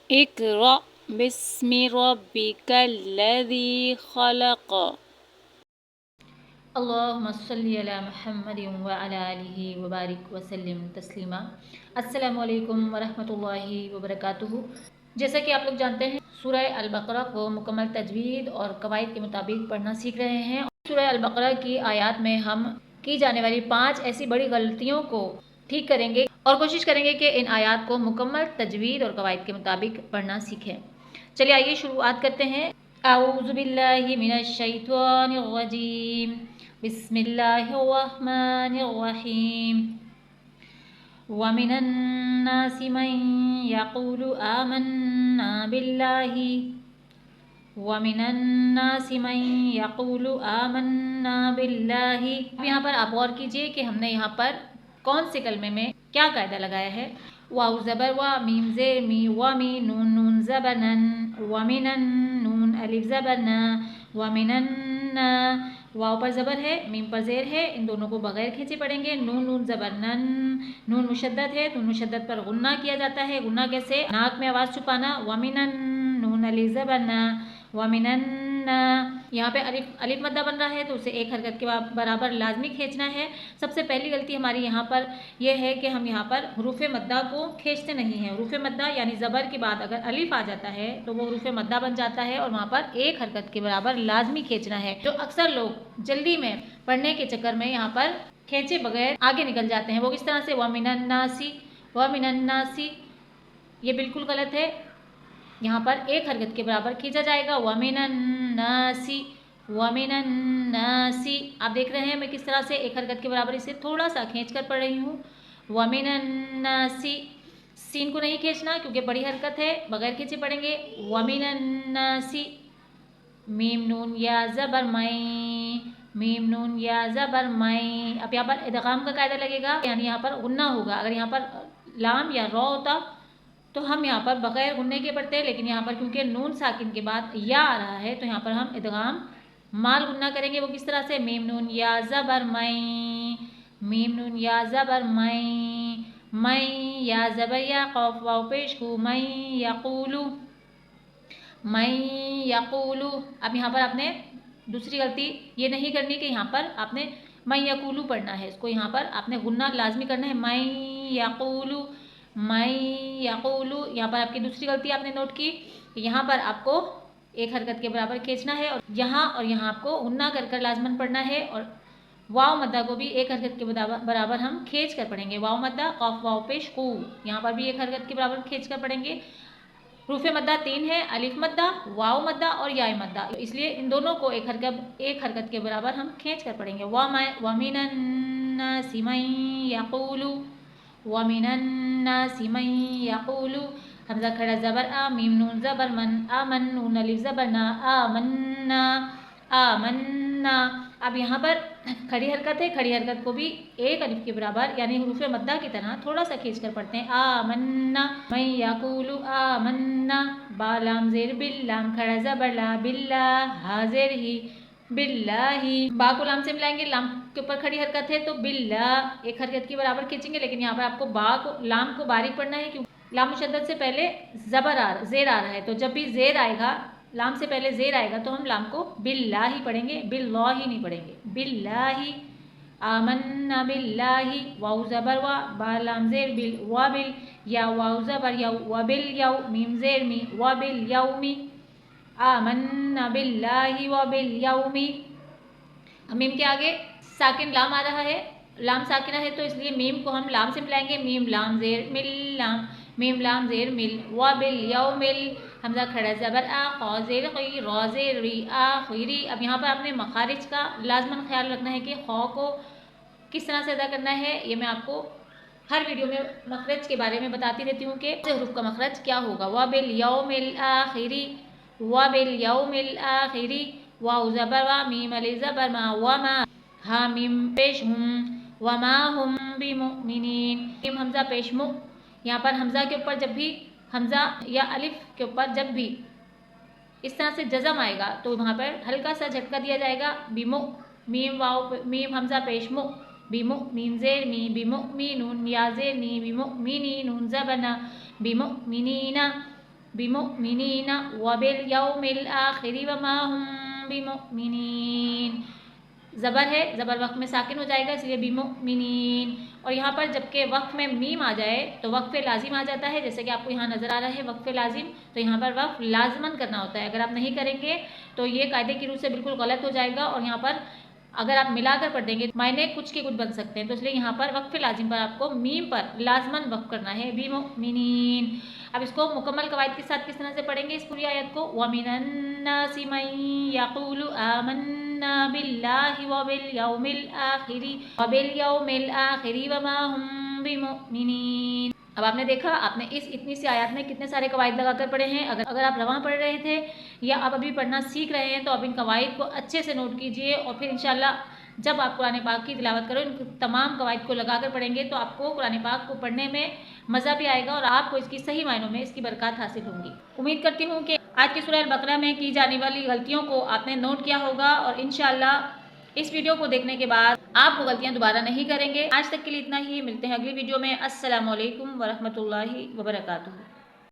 इक़रा बिस्मि रब्बिकल्लज़ी खलक़। अल्लाहुम्मा सल्लि अला मुहम्मदिन व अला आलिहि व बारिक व सल्लिम तस्लीमा। अस्सलामु अलैकुम व रहमतुल्लाहि व बरकातुहू। जैसा कि आप लोग जानते हैं, सूरह अल बकरा को मुकम्मल तजवीद और कवायद के मुताबिक पढ़ना सीख रहे हैं। सूरह अल बकरा की आयत में हम की जाने वाली 5 ऐसी बड़ी गलतियों को ठीक करेंगे और कोशिश करेंगे कि इन आयत को मुकम्मल तजवीद और कवायद के मुताबिक पढ़ना सीखें। चलिए आइए शुरुआत करते हैं। औज़ु बिल्लाहि मिनश शैतानिर रजीम, बिस्मिल्लाहिर रहमानिर रहीम। व मिनन नासि मन यक़ूलु आमन्ना बिल्लाहि व मिनन नासि मन यक़ूलु आमन्ना बिल्लाहि। अब यहाँ पर आप गौर कीजिए कि हमने यहाँ पर कौन से कलमे में क्या कायदा लगाया है। वाव ज़बर वा, मीम ज़ेर मी, व मी, नून नून ज़बर नन, व मिनन, नून अलिफ ज़बर न, व मिनन न। वाव पर ज़बर है, मीम पर ज़ेर है, इन दोनों को बगैर खींचे पढ़ेंगे। नून नून ज़बर नन, नून मुशद्दद है, नून मुशद्दद पर गुन्ना किया जाता है। गुन्ना कैसे? नाक में आवाज़ छुपाना। व मिनन, नून अलिफ ज़बर न, व मिनन न। यहाँ पे अलिफ मद्दा बन रहा है तो उसे एक हरकत के बराबर लाजमी खींचना है। सबसे पहली गलती हमारी यहाँ पर यह है कि हम यहाँ पर हुरूफ मद्दा को खींचते नहीं हैं। हुरूफ मद्दा यानी ज़बर के बाद अगर अलिफ आ जाता है तो वो हुरूफ मद्दा बन जाता है और वहाँ पर एक हरकत के बराबर लाजमी खींचना है। जो अक्सर लोग जल्दी में पढ़ने के चक्कर में यहाँ पर खींचे बगैर आगे निकल जाते हैं। वो किस तरह से? व मिनन नासी, व मिनन नासी, ये बिल्कुल गलत है। यहाँ पर एक हरकत के बराबर खींचा जाएगा। व मिनन नासी, व मिनन नासी। आप देख रहे हैं मैं किस तरह से एक हरकत के बराबर इसे थोड़ा सा खींच कर पढ़ रही हूँ। व मिनन नासी, सीन को नहीं खींचना क्योंकि बड़ी हरकत है, बगैर खींचे पढ़ेंगे। व मिनन नासी। मीम नून या ज़बर मई, मीम नून या ज़बर मई। अब यहाँ पर इदगाम का कायदा लगेगा, यानी यहाँ पर गुन्ना होगा। अगर यहाँ पर लाम या रॉ होता तो हम यहाँ पर बगैर गुन्ने के पढ़ते हैं, लेकिन यहाँ पर क्योंकि नून साकिन के बाद या आ रहा है तो यहाँ पर हम इदगाम माल गुन्ना करेंगे। वो किस तरह से? मीम नून या ज़बर मई, मीम नून या ज़बर मई, मई या ज़बर या क़ाफ वाव पेश को, मई यक़ूलु, मई यक़ूलु। अब यहाँ पर आपने दूसरी गलती ये नहीं करनी कि यहाँ पर आपने मई यक़ूलु पढ़ना है, इसको यहाँ पर आपने गुन्ना लाजमी करना है। मई यक़ूलु, मई यक़ूलु। यहाँ पर आपकी दूसरी गलती आपने नोट की, यहाँ पर आपको एक हरकत के बराबर खींचना है और यहाँ आपको गुन्ना कर कर लाजमन पढ़ना है। और वाव मद्दा को भी एक हरकत के बराबर हम खींच कर पढ़ेंगे। वाव मद्दा क़ाफ वाव पेश कू, यहाँ पर भी एक हरकत के बराबर खींच कर पढ़ेंगे। रूफ़े मद्दा 3 है, अलिफ मद्दा, वाव मद्दा और याय मद्दा, इसलिए इन दोनों को एक हरकत के बराबर हम खींच कर पढ़ेंगे। व मिनन नासि मन यक़ूलु, व मिनन नासि मन यक़ूलु। हमज़ा खड़ा ज़बर आ, मीम नून ज़बर मन, आमन, नून अलिफ ज़बर ना, आमन्ना, आमन्ना। अब यहाँ पर खड़ी हरकत है, खड़ी हरकत को भी एक अलिफ के बराबर यानी हुरूफ़े मद्दा की तरह थोड़ा सा खींच कर पढ़ते हैं। आमन्ना, मैं यक़ूलु आमन्ना। बा लाम ज़ेर बिल, लाम खड़ा ज़बर ला, बिल्ला, हाज़िर ही, बिल्लाही। बा को लाम से मिलाएंगे, लाम के ऊपर खड़ी हरकत है तो बिल्ला एक हरकत के बराबर खींचेंगे, लेकिन यहाँ पर आपको लाम को बारीक पढ़ना है क्योंकि लाम मुशद्दद से पहले ज़ेर आ रहा है। तो जब भी ज़ेर आएगा, लाम से पहले ज़ेर आएगा तो हम लाम को बिल्लाही पढ़ेंगे, बिल्लाही नहीं पढ़ेंगे, बिल्लाही। आमन्ना बिल्लाही, वाउ ज़बर वा, बा लाम ज़ेर बिल, वा बिल, या वाउ ज़बर यौ, व बिल यौ, मीम ज़ेर मी, व बिल यौमी। आमन्ना बिल्लाही व बिल यौमी। मीम के आगे साकिन लाम आ रहा है, लाम साकिना है तो इसलिए मीम को हम लाम से मिलाएंगे। मीम लाम ज़ेर मिल, लाम, मीम लाम ज़ेर मिल, व बिल यौमिल। हमज़ा खड़ा ज़बर आ, क़ा ज़ेर क़ी, रॉ ज़ेर री, आखिरी। अब यहाँ पर आपने मखारिज का लाजमन ख्याल रखना है कि ख़ौ को किस तरह से अदा करना है। ये मैं आपको हर वीडियो में मखरज के बारे में बताती रहती हूँ कि हरूफ का मखरज क्या होगा। व बिल यौमिल आखिरी, व बिल यौमिल आखिरी। वाउ ज़बर वा, मीम अलिफ ज़बर मा, व मा, हा मीम पेश हुम, व मा हुम बिमुमिनीन। मीम हमज़ा पेश मु, यहाँ पर हमज़ा के ऊपर जब भी हमज़ा या अलिफ के ऊपर जब भी इस तरह से जज़म आएगा तो वहाँ पर हल्का सा झटका दिया जाएगा। बिमु, मीम वाव, मीम हमज़ा पेश मु, बिमु, मीम ज़ेर मी, बिमुमिनून, या ज़ेर नी, बिमुमिनी, नून ज़बर ना, बिमुमिनीना। बिमुमिनीन व बिल यौमिल आखिर वमा हुम बिमुमिनीन। ज़बर है, ज़बर वक़्फ़ में साकिन हो जाएगा, इसलिए बिमुमिनीन। और यहाँ पर जबकि वक़्फ़ में मीम आ जाए तो वक़्फ़ लाजिम आ जाता है, जैसे कि आपको यहाँ नज़र आ रहा है वक़्फ़ लाजिम, तो यहाँ पर वक़्फ़ लाजमन करना होता है। अगर आप नहीं करेंगे तो ये कायदे की रूह से बिल्कुल गलत हो जाएगा, और यहाँ पर अगर आप मिलाकर पढ़ देंगे मायने कुछ के कुछ बन सकते हैं। तो इसलिए यहाँ पर वक़्फ़ लाजिम पर आपको मीम पर लाजमन वक़्फ़ करना है, बिमुमिनीन। अब इसको मुकम्मल कवायद के साथ किस तरह से पढ़ेंगे इस पूरी आयत को, व मिनन नासि मन यक़ूलु आमन्ना बिल्लाहि व बिल यौमिल आखिरि वमा हुम बिमुमिनीन। अब आपने देखा, आपने इस इतनी सी आयत में कितने सारे कवायद लगाकर पढ़े हैं। अगर आप रवां पढ़ रहे थे या आप अभी पढ़ना सीख रहे हैं तो आप इन कवायद को अच्छे से नोट कीजिए, और फिर इंशाल्लाह जब आप कुरान पाक की तिलावत करो इन तमाम कवायद को लगाकर पढ़ेंगे तो आपको कुरान पाक को पढ़ने में मज़ा भी आएगा और आपको इसकी सही मायनों में इसकी बरकत हासिल होंगी। उम्मीद करती हूँ कि आज की सूरह अल-बकरा में की जाने वाली गलतियों को आपने नोट किया होगा, और इंशाल्लाह इस वीडियो को देखने के बाद आप वो गलतियाँ दोबारा नहीं करेंगे। आज तक के लिए इतना ही, मिलते हैं अगली वीडियो में। अस्सलामु अलैकुम वरहमतुल्लाहि वबरकातुहू।